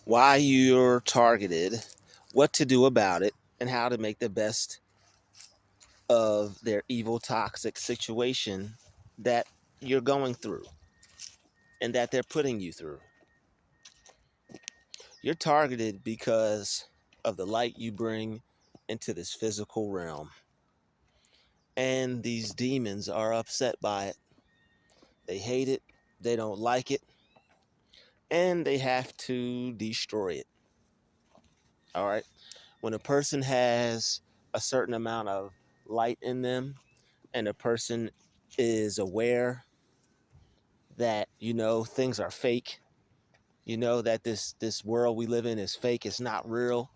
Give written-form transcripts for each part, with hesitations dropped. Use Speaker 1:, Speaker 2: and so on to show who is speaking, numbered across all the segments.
Speaker 1: why you're targeted, what to do about it, and how to make the best of their evil, toxic situation that you're going through and that they're putting you through. You're targeted because of the light you bring into this physical realm. And these demons are upset by it. They hate it, they don't like it, and they have to destroy it. All right? When a person has a certain amount of light in them and a person is aware that, things are fake, that this world we live in is fake, it's not real.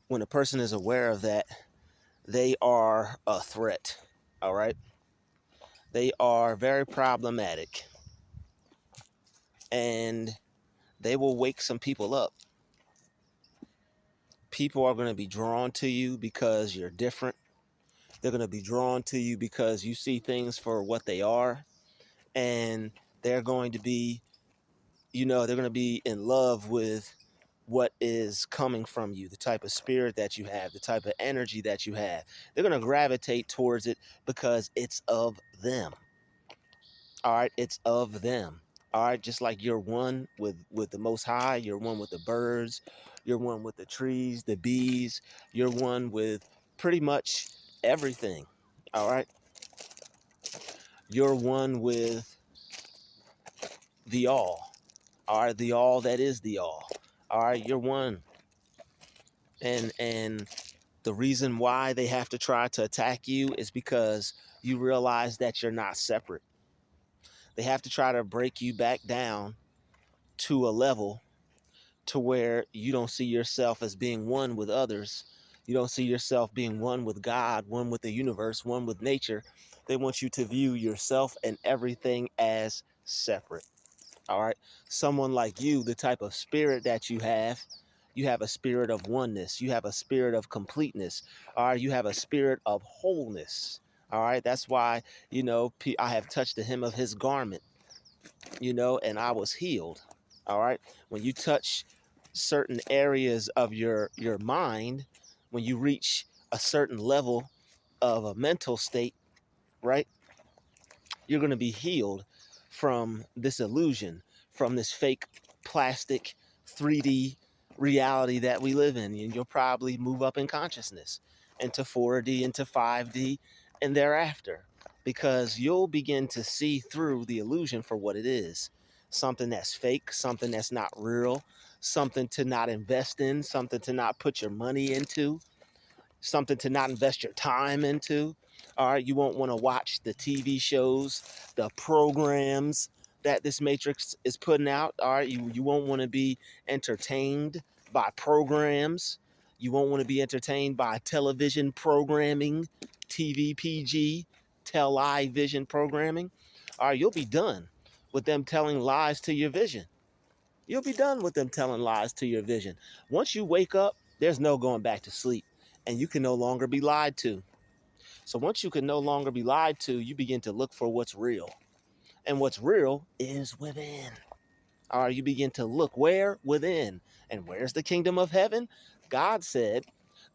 Speaker 1: When a person is aware of that, they are a threat. All right? They are very problematic, and they will wake some people up. People are going to be drawn to you because you're different. They're going to be drawn to you because you see things for what they are. And they're going to be, they're going to be in love with what is coming from you, the type of spirit that you have, the type of energy that you have. They're going to gravitate towards it because it's of them. All right, it's of them. All right, just like you're one with the Most High, you're one with the birds, you're one with the trees, the bees, you're one with pretty much everything. All right, you're one with the all. All right, the all that is the all. All right, you're one. And the reason why they have to try to attack you is because you realize that you're not separate. They have to try to break you back down to a level to where you don't see yourself as being one with others. You don't see yourself being one with God, one with the universe, one with nature. They want you to view yourself and everything as separate. All right. Someone like you, the type of spirit that you have a spirit of oneness. You have a spirit of completeness. All right. You have a spirit of wholeness. All right. That's why, I have touched the hem of his garment, and I was healed. All right. When you touch certain areas of your mind, when you reach a certain level of a mental state, right, you're going to be healed from this illusion, from this fake plastic 3D reality that we live in. And you'll probably move up in consciousness into 4D, into 5D, and thereafter, because you'll begin to see through the illusion for what it is. Something that's fake, something that's not real, something to not invest in, something to not put your money into, something to not invest your time into. All right, you won't want to watch the TV shows, the programs that this matrix is putting out. All right, you won't want to be entertained by programs. You won't want to be entertained by television programming, TV PG, television programming. All right, you'll be done with them telling lies to your vision. You'll be done with them telling lies to your vision. Once you wake up, there's no going back to sleep, and you can no longer be lied to. So once you can no longer be lied to, you begin to look for what's real. And what's real is within. Or you begin to look where? Within. And where's the kingdom of heaven? God said,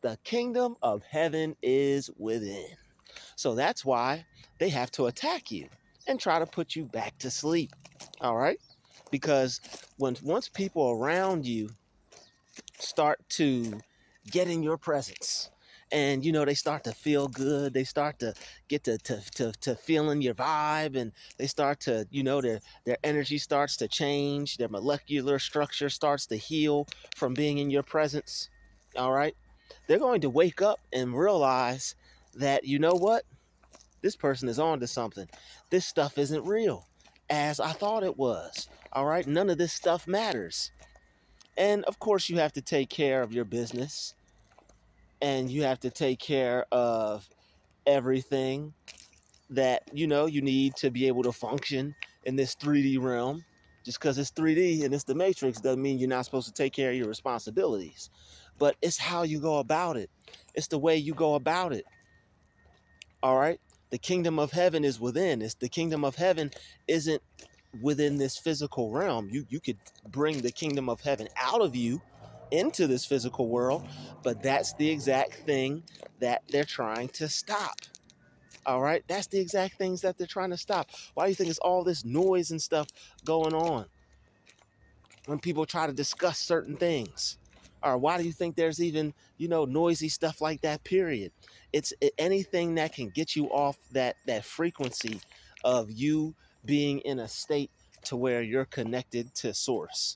Speaker 1: the kingdom of heaven is within. So that's why they have to attack you and try to put you back to sleep. All right? Because once people around you start to get in your presence, and they start to feel good, they start to get to feeling your vibe, and they start to, their energy starts to change, their molecular structure starts to heal from being in your presence. All right, they're going to wake up and realize that, what, this person is on to something. This stuff isn't real as I thought it was. All right, none of this stuff matters. And of course, you have to take care of your business, and you have to take care of everything that you need to be able to function in this 3D realm. Just because it's 3D and it's the matrix doesn't mean you're not supposed to take care of your responsibilities. But it's how you go about it. It's the way you go about it. All right? The kingdom of heaven is within. It's the kingdom of heaven isn't within this physical realm. You could bring the kingdom of heaven out of you into this physical world, but that's the exact thing that they're trying to stop. All right, that's the exact things that they're trying to stop. Why do you think it's all this noise and stuff going on when people try to discuss certain things? Or why do you think there's even, noisy stuff like that, period? It's anything that can get you off that frequency of you being in a state to where you're connected to source.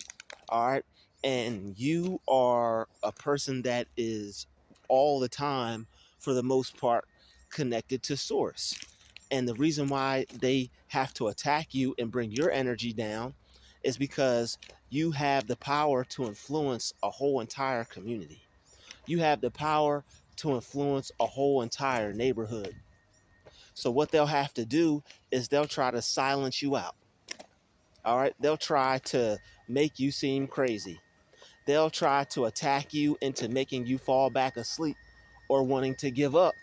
Speaker 1: All right. And you are a person that is all the time, for the most part, connected to source. And the reason why they have to attack you and bring your energy down is because you have the power to influence a whole entire community. You have the power to influence a whole entire neighborhood. So what they'll have to do is they'll try to silence you out. All right. They'll try to make you seem crazy. They'll try to attack you into making you fall back asleep or wanting to give up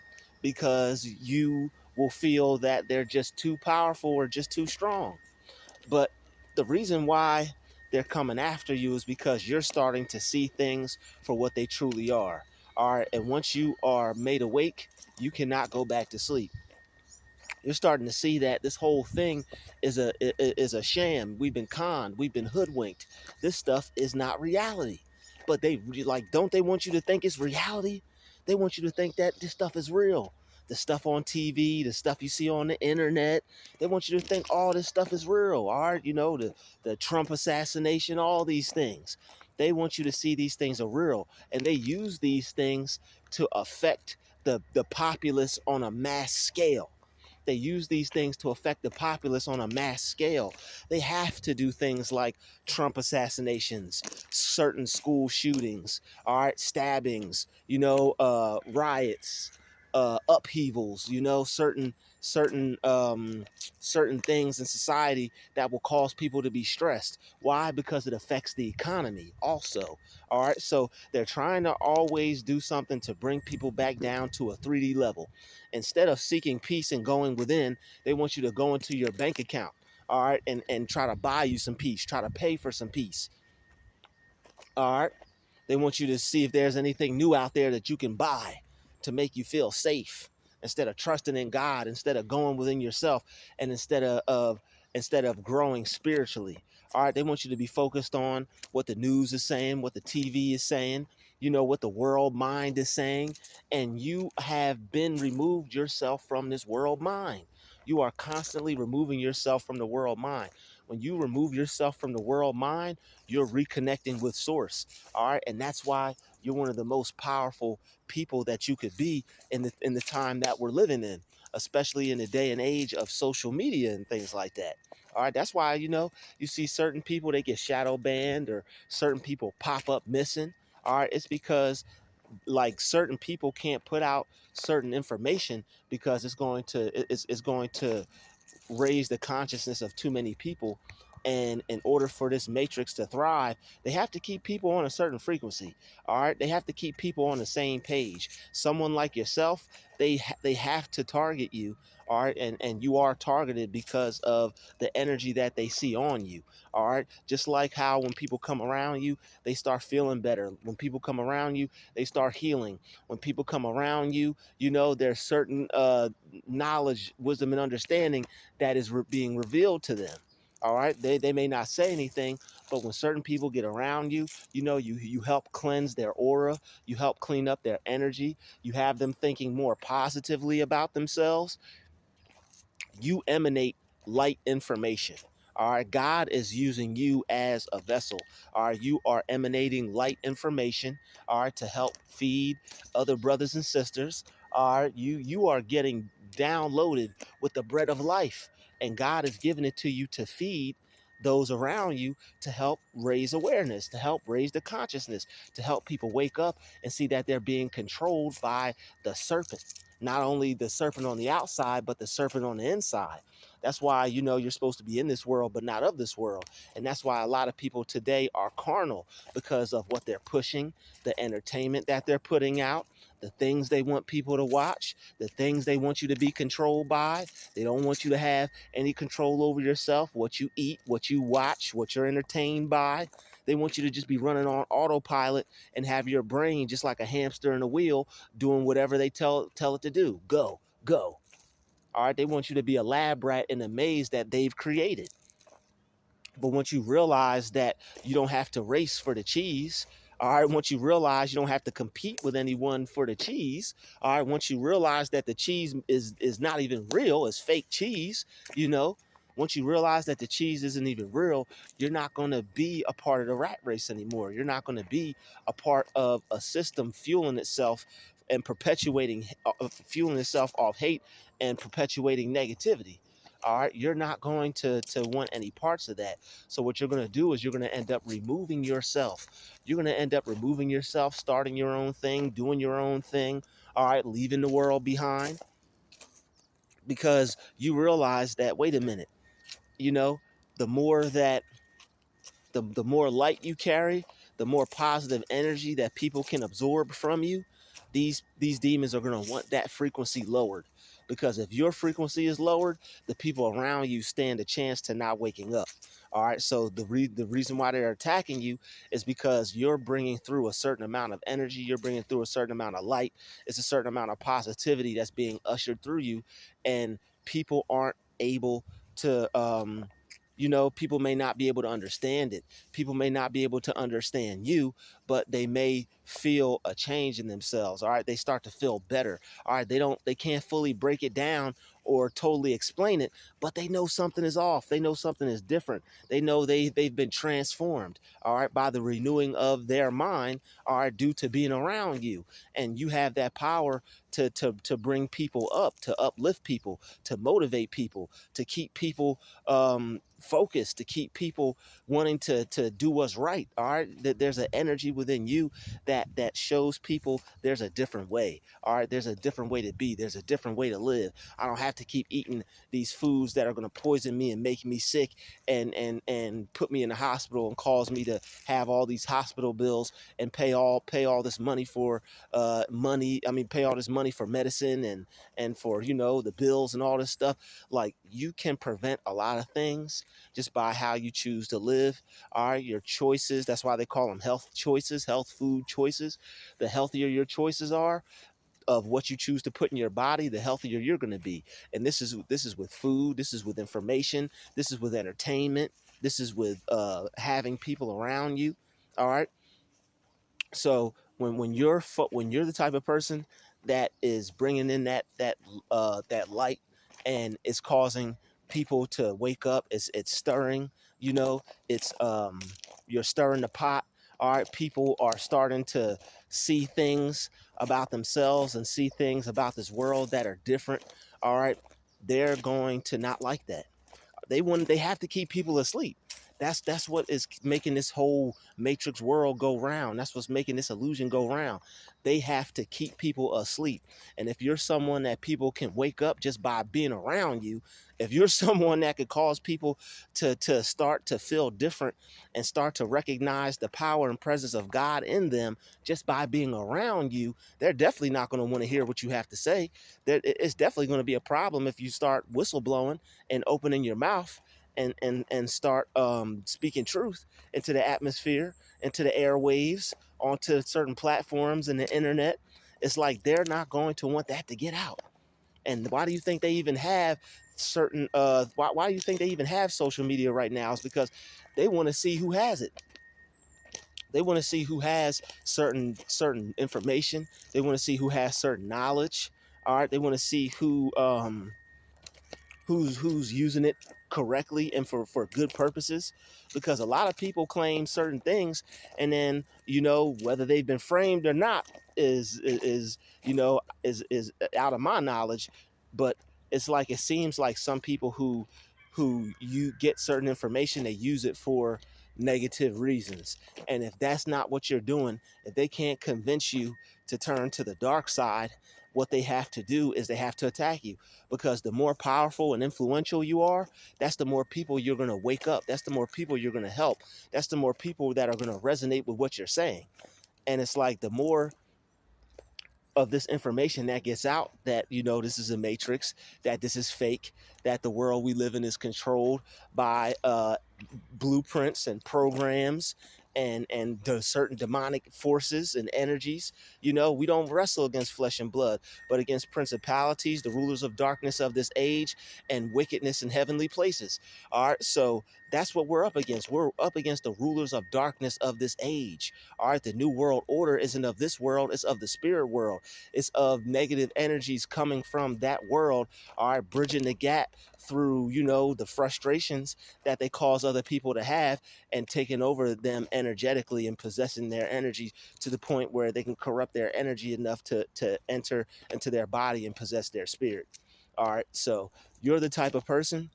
Speaker 1: because you will feel that they're just too powerful or just too strong. But the reason why they're coming after you is because you're starting to see things for what they truly are. All right. And once you are made awake, you cannot go back to sleep. You're starting to see that this whole thing is a sham. We've been conned. We've been hoodwinked. This stuff is not reality. But they like, don't they want you to think it's reality? They want you to think that this stuff is real. The stuff on TV, the stuff you see on the internet, they want you to think all this stuff is real. All right, the Trump assassination, all these things. They want you to see these things are real, and they use these things to affect the populace on a mass scale. They use these things to affect the populace on a mass scale. They have to do things like Trump assassinations, certain school shootings, all right, stabbings, riots, upheavals, certain things in society that will cause people to be stressed. Why? Because it affects the economy also. All right. So they're trying to always do something to bring people back down to a 3D level. Instead of seeking peace and going within, they want you to go into your bank account. All right. And try to buy you some peace, try to pay for some peace. All right. They want you to see if there's anything new out there that you can buy to make you feel safe, instead of trusting in God, instead of going within yourself, and instead of growing spiritually. All right, they want you to be focused on what the news is saying, what the TV is saying, what the world mind is saying, and you have been removed yourself from this world mind. You are constantly removing yourself from the world mind. When you remove yourself from the world mind, you're reconnecting with source. All right. And that's why you're one of the most powerful people that you could be in the time that we're living in, especially in the day and age of social media and things like that. All right. That's why, you see certain people, they get shadow banned, or certain people pop up missing. All right. It's because, like, certain people can't put out certain information because it's going to raise the consciousness of too many people. And in order for this matrix to thrive, they have to keep people on a certain frequency. All right. They have to keep people on the same page. Someone like yourself, they have to target you. All right. And you are targeted because of the energy that they see on you. All right. Just like how when people come around you, they start feeling better. When people come around you, they start healing. When people come around you, there's certain knowledge, wisdom, and understanding that is being revealed to them. All right. They may not say anything, but when certain people get around you, you help cleanse their aura. You help clean up their energy. You have them thinking more positively about themselves. You emanate light information. All right. God is using you as a vessel. All right. You are emanating light information. All right. To help feed other brothers and sisters. All right. You are getting downloaded with the bread of life. And God is giving it to you to feed those around you, to help raise awareness, to help raise the consciousness, to help people wake up and see that they're being controlled by the serpent. Not only the serpent on the outside, but the serpent on the inside. That's why, you're supposed to be in this world, but not of this world. And that's why a lot of people today are carnal, because of what they're pushing, the entertainment that they're putting out, the things they want people to watch, the things they want you to be controlled by. They don't want you to have any control over yourself, what you eat, what you watch, what you're entertained by. They want you to just be running on autopilot and have your brain just like a hamster in a wheel doing whatever they tell it to do. Go, go. All right. They want you to be a lab rat in a maze that they've created. But once you realize that you don't have to race for the cheese, all right, once you realize you don't have to compete with anyone for the cheese, all right, once you realize that the cheese is not even real, it's fake cheese, you know, once you realize that the cheese isn't even real, you're not going to be a part of the rat race anymore. You're not going to be a part of a system fueling itself and perpetuating, fueling itself off hate and perpetuating negativity. All right, you're not going to want any parts of that. So what you're going to do is you're going to end up removing yourself. You're going to end up removing yourself, starting your own thing, doing your own thing. All right, leaving the world behind, because you realize that, wait a minute, you know, the more that the more light you carry, the more positive energy that people can absorb from you, these demons are going to want that frequency lowered. Because if your frequency is lowered, the people around you stand a chance to not waking up. All right, so the reason why they're attacking you is because you're bringing through a certain amount of energy, you're bringing through a certain amount of light, it's a certain amount of positivity that's being ushered through you, and people aren't able to people may not be able to understand it. People may not be able to understand you, but they may feel a change in themselves. All right. They start to feel better. All right. They can't fully break it down or totally explain it, but they know something is off. They know something is different. They know they've been transformed. All right. By the renewing of their mind, all right, due to being around you. And you have that power to bring people up, to uplift people, to motivate people, to keep people focused, to keep people wanting to do what's right. All right, that there's an energy within you that shows people there's a different way. All right, there's a different way to be, there's a different way to live. I don't have to keep eating these foods that are going to poison me and make me sick and put me in the hospital and cause me to have all these hospital bills and pay all this money for pay all this money for medicine and for the bills and all this stuff. Like, you can prevent a lot of things just by how you choose to live. All right, your choices, that's why they call them health choices, health food choices. The healthier your choices are of what you choose to put in your body, the healthier you're going to be. And this is with food, this is with information, this is with entertainment, this is with having people around you. All right, so when you're the type of person that is bringing in that light, and it's causing people to wake up, it's stirring, it's you're stirring the pot. All right, people are starting to see things about themselves and see things about this world that are different. All right, they're going to not like that. They have to keep people asleep. That's what is making this whole matrix world go round. That's what's making this illusion go round. They have to keep people asleep. And if you're someone that people can wake up just by being around you, if you're someone that could cause people to start to feel different and start to recognize the power and presence of God in them just by being around you, they're definitely not going to want to hear what you have to say. It's definitely going to be a problem if you start whistleblowing and opening your mouth and start speaking truth into the atmosphere, into the airwaves, onto certain platforms and the internet. It's like they're not going to want that to get out. And why do you think they even have certain why do you think they even have social media right now? Is because they want to see who has it. They want to see who has certain information. They want to see who has certain knowledge. All right, they want to see who's using it correctly and for good purposes, because a lot of people claim certain things, and then whether they've been framed or not is out of my knowledge. But it's like, it seems like some people who you get certain information, they use it for negative reasons. And if that's not what you're doing, if they can't convince you to turn to the dark side, what they have to do is they have to attack you. Because the more powerful and influential you are, that's the more people you're going to wake up. That's the more people you're going to help. That's the more people that are going to resonate with what you're saying. And it's like, the more of this information that gets out, that this is a matrix, that this is fake, that the world we live in is controlled by blueprints and programs and the certain demonic forces and energies. We don't wrestle against flesh and blood, but against principalities, the rulers of darkness of this age, and wickedness in heavenly places. All right, so that's what we're up against. We're up against the rulers of darkness of this age. All right, the new world order isn't of this world, it's of the spirit world. It's of negative energies coming from that world. All right, bridging the gap through the frustrations that they cause other people to have, and taking over them energetically and possessing their energy to the point where they can corrupt their energy enough to enter into their body and possess their spirit. All right, so you're the type of person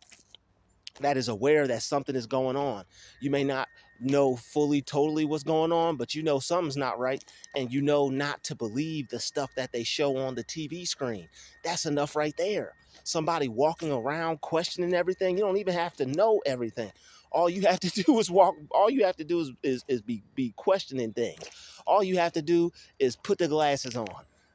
Speaker 1: that is aware that something is going on. You may not know fully, totally what's going on, but something's not right, and not to believe the stuff that they show on the TV screen. That's enough right there. Somebody walking around questioning everything. You don't even have to know everything. All you have to do is walk. All you have to do is be questioning things. All you have to do is put the glasses on.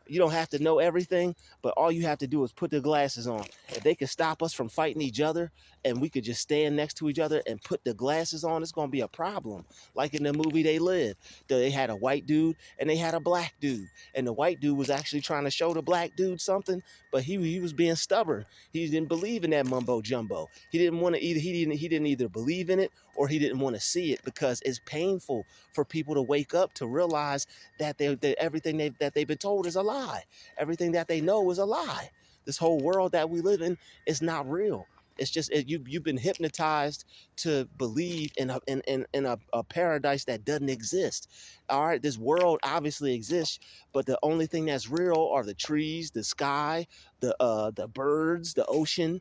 Speaker 1: You don't have to know everything, but all you have to do is put the glasses on. If they could stop us from fighting each other, and we could just stand next to each other and put the glasses on, it's going to be a problem. Like in the movie They Live, they had a white dude and they had a black dude. And the white dude was actually trying to show the black dude something, but he was being stubborn. He didn't believe in that mumbo jumbo. He didn't want to either. He didn't either believe in it, or he didn't want to see it, because it's painful for people to wake up to realize that everything that they've been told is a lie. Everything that they know is a lie. This whole world that we live in is not real. It's just you've been hypnotized to believe in a paradise that doesn't exist. All right, this world obviously exists, but the only thing that's real are the trees, the sky, the birds, the ocean.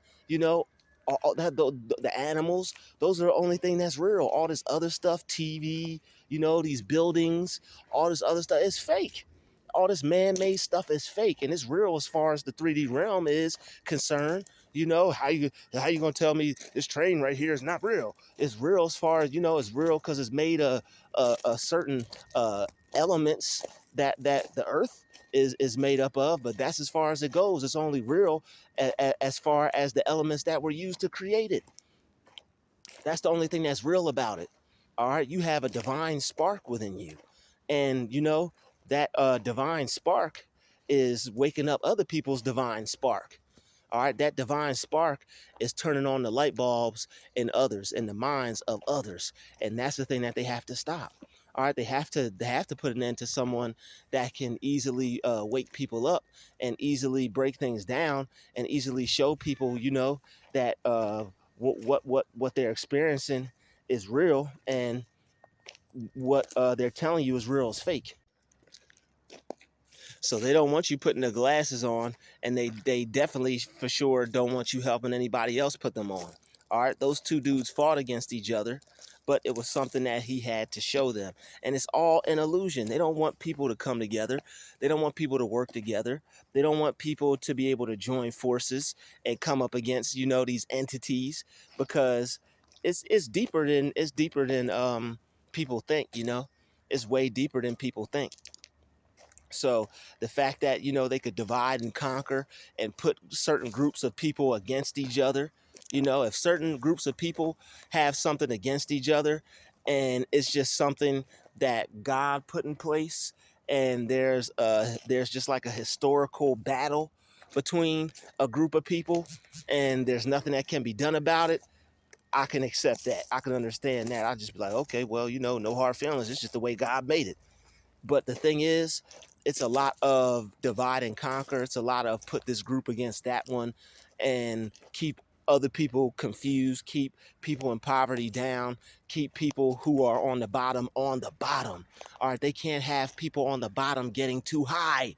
Speaker 1: All that the animals. Those are the only thing that's real. All this other stuff, TV, these buildings, all this other stuff is fake. All this man-made stuff is fake, and it's real as far as the 3D realm is concerned. How you gonna tell me this train right here is not real? It's real as far as it's real because it's made a certain elements that the earth is made up of, but that's as far as it goes. It's only real as far as the elements that were used to create it. That's the only thing that's real about it. All right, you have a divine spark within you, and that divine spark is waking up other people's divine spark. All right, that divine spark is turning on the light bulbs in others, in the minds of others, and that's the thing that they have to stop. All right, they have to put an end to someone that can easily wake people up and easily break things down and easily show people, that what they're experiencing is real, and what they're telling you is real is fake. So they don't want you putting the glasses on, and they definitely for sure don't want you helping anybody else put them on. All right, those two dudes fought against each other, but it was something that he had to show them. And it's all an illusion. They don't want people to come together. They don't want people to work together. They don't want people to be able to join forces and come up against, these entities, because it's deeper than people think. It's way deeper than people think. So the fact that they could divide and conquer and put certain groups of people against each other, if certain groups of people have something against each other, and it's just something that God put in place, and there's just like a historical battle between a group of people, and there's nothing that can be done about it, I can accept that. I can understand that. I'll just be like, okay, well, no hard feelings. It's just the way God made it. But the thing is, it's a lot of divide and conquer. It's a lot of put this group against that one and keep other people confused, keep people in poverty down, keep people who are on the bottom on the bottom. All right, they can't have people on the bottom getting too high.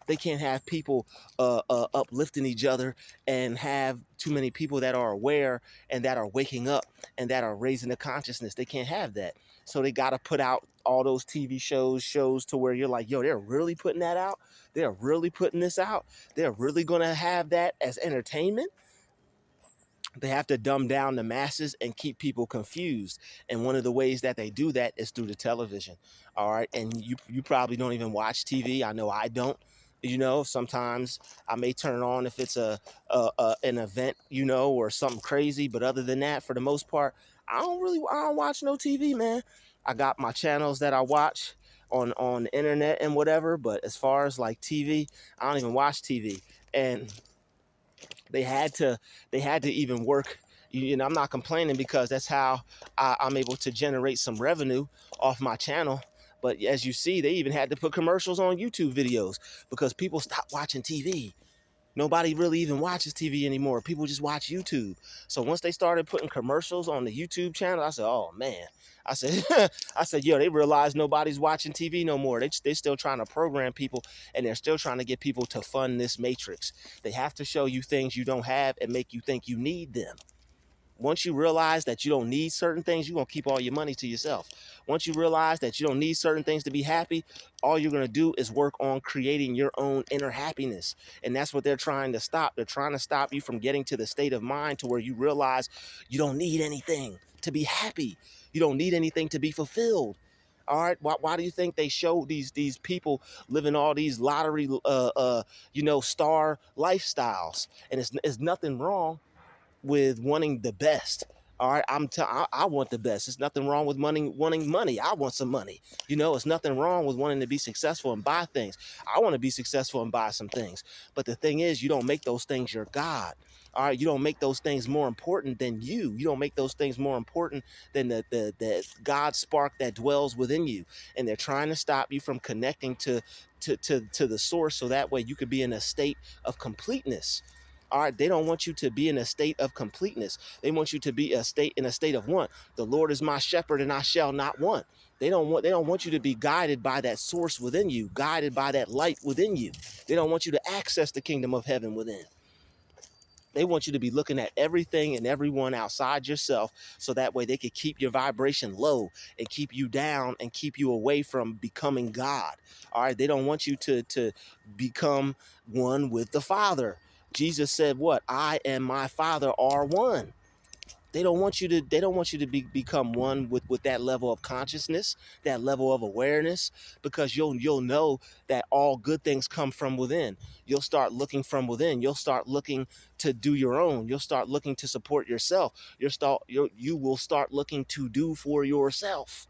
Speaker 1: They can't have people uplifting each other and have too many people that are aware and that are waking up and that are raising the consciousness. They can't have that. So they got to put out all those TV shows to where you're like, yo, they're really putting that out. They're really putting this out. They're really going to have that as entertainment. They have to dumb down the masses and keep people confused. And one of the ways that they do that is through the television. All right. And you probably don't even watch TV. I know I don't. Sometimes I may turn on if it's an event, or something crazy. But other than that, for the most part, I don't watch no TV, man. I got my channels that I watch on the internet and whatever. But as far as like TV, I don't even watch TV. And they had to even work. I'm not complaining because that's how I'm able to generate some revenue off my channel. But as you see, they even had to put commercials on YouTube videos because people stopped watching TV. Nobody really even watches TV anymore. People just watch YouTube. So once they started putting commercials on the YouTube channel, I said, oh man. I said, yo, they realize nobody's watching TV no more. They're still trying to program people, and they're still trying to get people to fund this matrix. They have to show you things you don't have and make you think you need them. Once you realize that you don't need certain things, you're going to keep all your money to yourself. Once you realize that you don't need certain things to be happy, all you're going to do is work on creating your own inner happiness. And that's what they're trying to stop. They're trying to stop you from getting to the state of mind to where you realize you don't need anything to be happy. You don't need anything to be fulfilled. All right. Why do you think they show these people living all these lottery, star lifestyles? And it's nothing wrong with wanting the best. All right, I want the best. There's nothing wrong with wanting money. I want some money. It's nothing wrong with wanting to be successful and buy things. I want to be successful and buy some things. But the thing is, you don't make those things your God. All right, you don't make those things more important than you. You don't make those things more important than the God spark that dwells within you. And they're trying to stop you from connecting to the source, so that way you could be in a state of completeness. All right, they don't want you to be in a state of completeness. They want you to be in a state of want. The Lord is my shepherd, and I shall not want. They don't want you to be guided by that source within you, guided by that light within you. They don't want you to access the kingdom of heaven within. They want you to be looking at everything and everyone outside yourself, so that way they could keep your vibration low and keep you down and keep you away from becoming God. All right, they don't want you to become one with the Father. Jesus said, what? I and my Father are one. They don't want you to become one with that level of consciousness, that level of awareness, because you'll know that all good things come from within. You'll start looking from within. You'll start looking to do your own. You'll start looking to support yourself. You will start looking to do for yourself.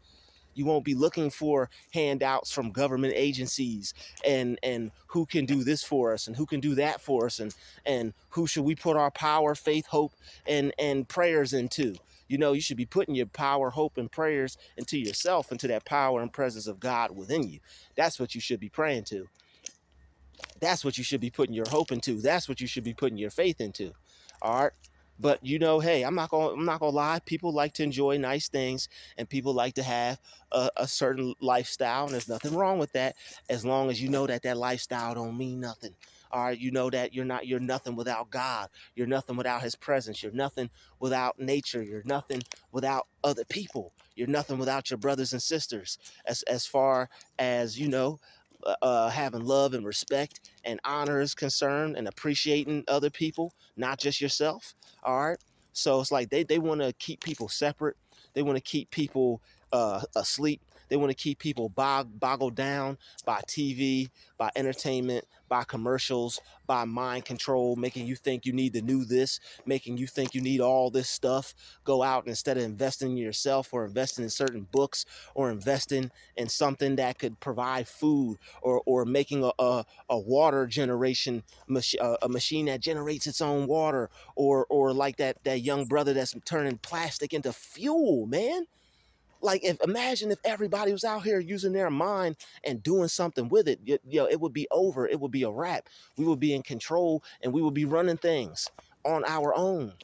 Speaker 1: You won't be looking for handouts from government agencies and who can do this for us and who can do that for us and who should we put our power, faith, hope, and prayers into. You should be putting your power, hope, and prayers into yourself, into that power and presence of God within you. That's what you should be praying to. That's what you should be putting your hope into. That's what you should be putting your faith into. All right. But hey, I'm not gonna lie. People like to enjoy nice things, and people like to have a certain lifestyle, and there's nothing wrong with that, as long as you know that lifestyle don't mean nothing. All right, you know that you're nothing without God. You're nothing without His presence. You're nothing without nature. You're nothing without other people. You're nothing without your brothers and sisters. As far as having love and respect and honor is concerned, and appreciating other people, not just yourself. All right. So it's like they want to keep people separate. They want to keep people asleep. They want to keep people boggled down by TV, by entertainment, by commercials, by mind control, making you think you need to do this, making you think you need all this stuff. Go out, and instead of investing in yourself, or investing in certain books, or investing in something that could provide food, or making a water generation a machine that generates its own water, or like that young brother that's turning plastic into fuel, man. Like, imagine if everybody was out here using their mind and doing something with it. It would be over. It would be a wrap. We would be in control, and we would be running things on our own.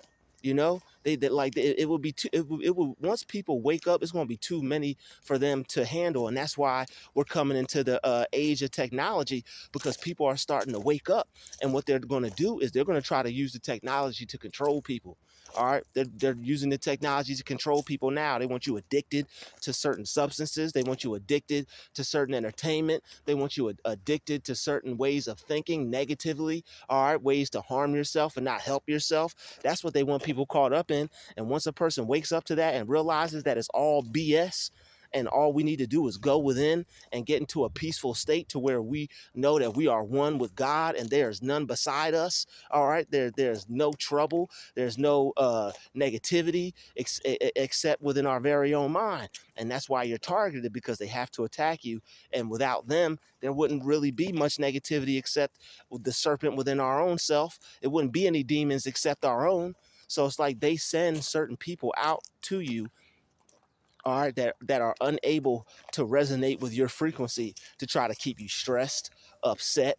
Speaker 1: It would be too. It would once people wake up, it's going to be too many for them to handle, and that's why we're coming into the age of technology, because people are starting to wake up, and what they're going to do is they're going to try to use the technology to control people. All right, they're using the technology to control people now. They want you addicted to certain substances. They want you addicted to certain entertainment. They want you addicted to certain ways of thinking negatively. All right, ways to harm yourself and not help yourself. That's what they want people caught up in. And once a person wakes up to that and realizes that it's all BS, And all we need to do is go within and get into a peaceful state to where we know that we are one with God and there's none beside us. All right. There's no trouble. There's no negativity except within our very own mind. And that's why you're targeted, because they have to attack you. And without them, there wouldn't really be much negativity except the serpent within our own self. It wouldn't be any demons except our own. So it's like they send certain people out to you, all right, that are unable to resonate with your frequency, to try to keep you stressed, upset,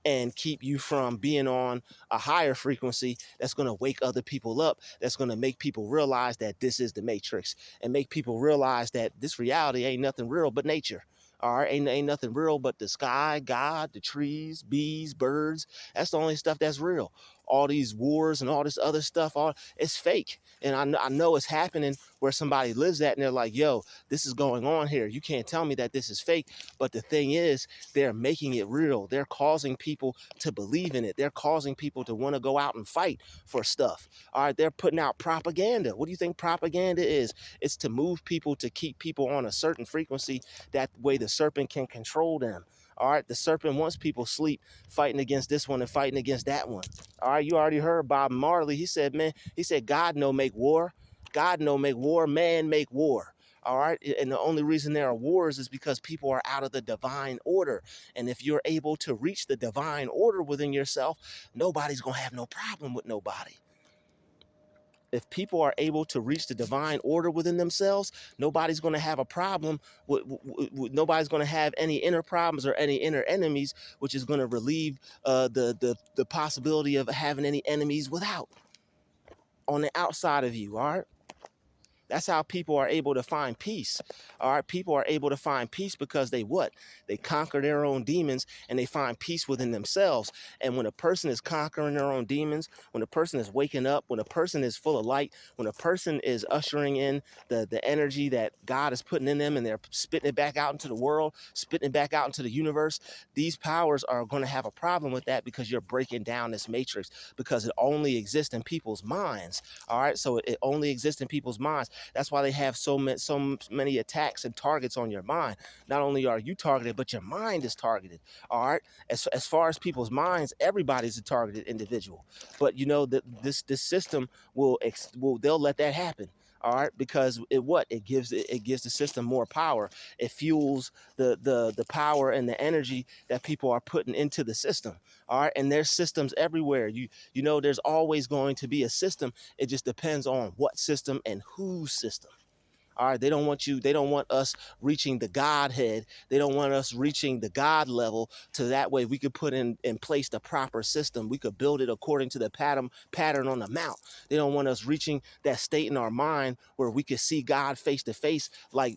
Speaker 1: and keep you from being on a higher frequency that's going to wake other people up, that's going to make people realize that this is the matrix, and make people realize that this reality ain't nothing real but nature. All right, ain't nothing real but the sky, God, the trees, bees, birds. That's the only stuff that's real. All these wars and all this other stuff, all it's fake. And I know it's happening where somebody lives at, and they're like, yo, this is going on here. You can't tell me that this is fake. But the thing is, they're making it real. They're causing people to believe in it. They're causing people to want to go out and fight for stuff. All right, they're putting out propaganda. What do you think propaganda is? It's to move people, to keep people on a certain frequency. That way the serpent can control them. All right, the serpent wants people sleep, fighting against this one and fighting against that one. All right, you already heard Bob Marley. He said, man, he said, God no make war. God no make war, man make war. All right. And the only reason there are wars is because people are out of the divine order. And if you're able to reach the divine order within yourself, nobody's going to have no problem with nobody. If people are able to reach the divine order within themselves, nobody's going to have a problem nobody's going to have any inner problems or any inner enemies, which is going to relieve the possibility of having any enemies without on the outside of you. All right. That's how people are able to find peace. All right. People are able to find peace because they what? They conquer their own demons and they find peace within themselves. And when a person is conquering their own demons, when a person is waking up, when a person is full of light, when a person is ushering in the energy that God is putting in them and they're spitting it back out into the world, spitting it back out into the universe, these powers are going to have a problem with that, because you're breaking down this matrix, because it only exists in people's minds. All right. So it only exists in people's minds. That's why they have so many attacks and targets on your mind. Not only are you targeted, but your mind is targeted. All right. As far as people's minds, everybody's a targeted individual. But you know that this system will they'll let that happen. All right, because it gives the system more power. It fuels the power and the energy that people are putting into the system. All right, and there's systems everywhere. You know, there's always going to be a system. It just depends on what system and whose system. All right, they don't want us reaching the Godhead. They don't want us reaching the God level, to that way we could put in place the proper system. We could build it according to the pattern on the mount. They don't want us reaching that state in our mind where we could see God face to face, like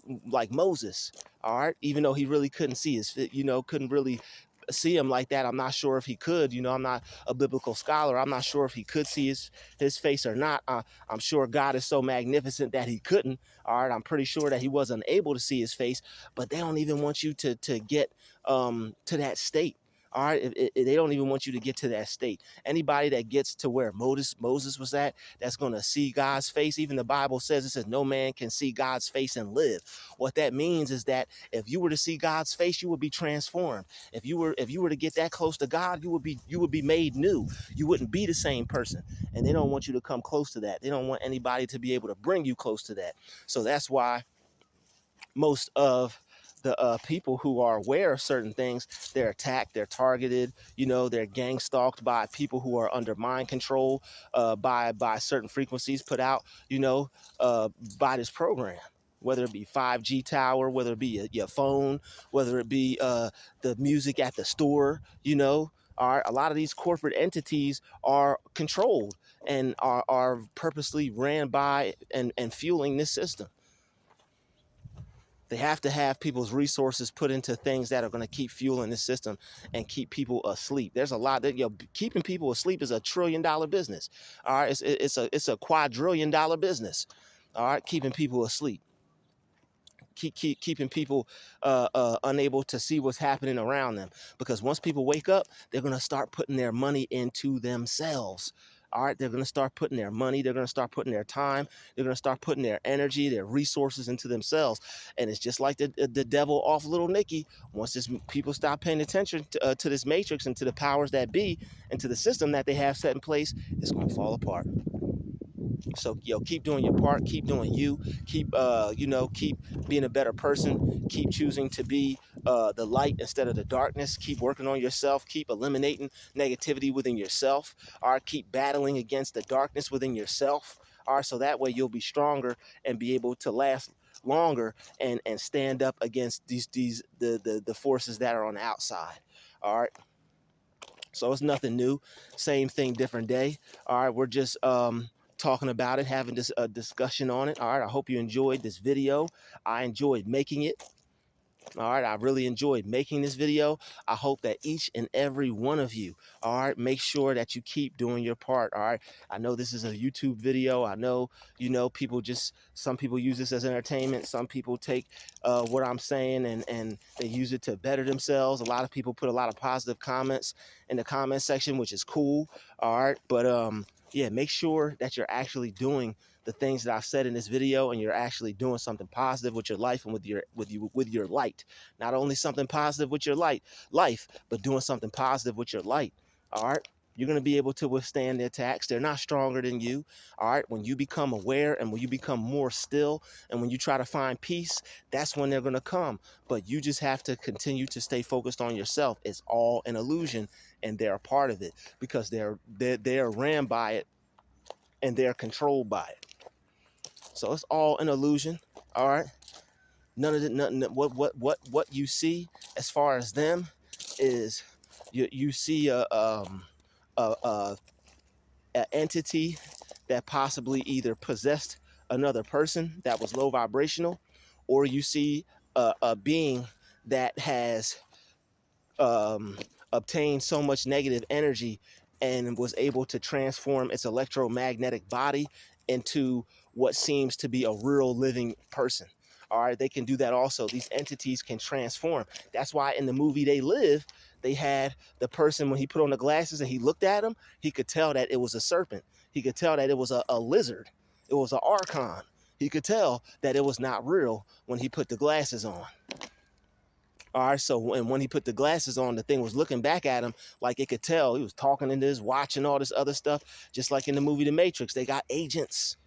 Speaker 1: Moses. All right, even though he really couldn't see couldn't really see him like that. I'm not sure if he could. I'm not a biblical scholar. I'm not sure if he could see his face or not. I'm sure God is so magnificent that he couldn't. All right, I'm pretty sure that he wasn't able to see his face. But they don't even want you to get to that state. All right, they don't even want you to get to that state. Anybody that gets to where Moses was at, that's going to see God's face. Even the Bible says, it says no man can see God's face and live. What that means is that if you were to see God's face, you would be transformed. If you were to get that close to God, you would be made new. You wouldn't be the same person. And they don't want you to come close to that. They don't want anybody to be able to bring you close to that. So that's why most of the people who are aware of certain things, they're attacked, they're targeted, they're gang stalked by people who are under mind control, by certain frequencies put out, by this program. Whether it be 5G tower, whether it be your phone, whether it be the music at the store, a lot of these corporate entities are controlled and are purposely ran by and fueling this system. They have to have people's resources put into things that are going to keep fueling the system and keep people asleep. There's a lot that keeping people asleep is $1 trillion business. All right, it's a quadrillion dollar business. All right, keeping people asleep, keeping people unable to see what's happening around them. Because once people wake up, they're going to start putting their money into themselves. All right, they're going to start putting their money, they're going to start putting their time, they're going to start putting their energy, their resources into themselves. And it's just like the devil off Little Nicky. Once people stop paying attention to this matrix and to the powers that be and to the system that they have set in place, it's going to fall apart. So, keep doing your part, keep doing you, keep, keep being a better person, keep choosing to be the light instead of the darkness, keep working on yourself, keep eliminating negativity within yourself, all right, keep battling against the darkness within yourself, all right, so that way you'll be stronger and be able to last longer and stand up against the forces that are on the outside, all right. So it's nothing new. Same thing, different day. All right, we're just talking about it, having this discussion on it. All right, I hope you enjoyed this video. I enjoyed making it. All right, I really enjoyed making this video. I hope that each and every one of you, all right, make sure that you keep doing your part. All right, I know this is a YouTube video. I know, some people use this as entertainment. Some people take what I'm saying and they use it to better themselves. A lot of people put a lot of positive comments in the comment section, which is cool. All right, but yeah, make sure that you're actually doing the things that I've said in this video, and you're actually doing something positive with your life and with your light. Not only something positive with your life, but doing something positive with your light. All right. You're going to be able to withstand the attacks. They're not stronger than you. All right. When you become aware and when you become more still and when you try to find peace, that's when they're going to come. But you just have to continue to stay focused on yourself. It's all an illusion, and they're a part of it because they're ran by it and they're controlled by it. So it's all an illusion. All right. None of it, nothing. What you see as far as them is you see a entity that possibly either possessed another person that was low vibrational, or you see a being that has obtained so much negative energy and was able to transform its electromagnetic body into what seems to be a real living person. All right, they can do that also. These entities can transform. That's why in the movie They Live, they had the person, when he put on the glasses and he looked at him, he could tell that it was a serpent. He could tell that it was a lizard. It was an archon. He could tell that it was not real when he put the glasses on. All right, so and when he put the glasses on, the thing was looking back at him like it could tell. He was talking into his watch and all this other stuff, just like in the movie The Matrix. They got agents.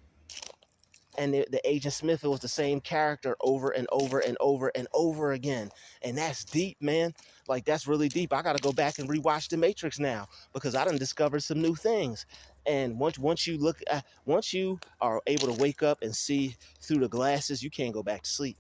Speaker 1: And the Agent Smith, it was the same character over and over and over and over again. And that's deep, man. Like, that's really deep. I got to go back and rewatch The Matrix now because I done discovered some new things. And once you are able to wake up and see through the glasses, you can't go back to sleep.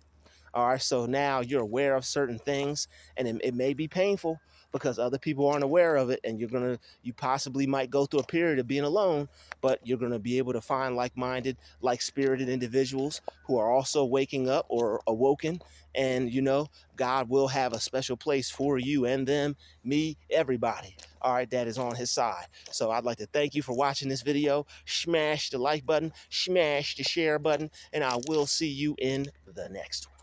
Speaker 1: All right, so now you're aware of certain things, and it may be painful because other people aren't aware of it, and you possibly might go through a period of being alone, but you're gonna be able to find like-minded, like-spirited individuals who are also waking up or awoken, and God will have a special place for you and them, me, everybody. All right, that is on his side. So I'd like to thank you for watching this video. Smash the like button, smash the share button, and I will see you in the next one.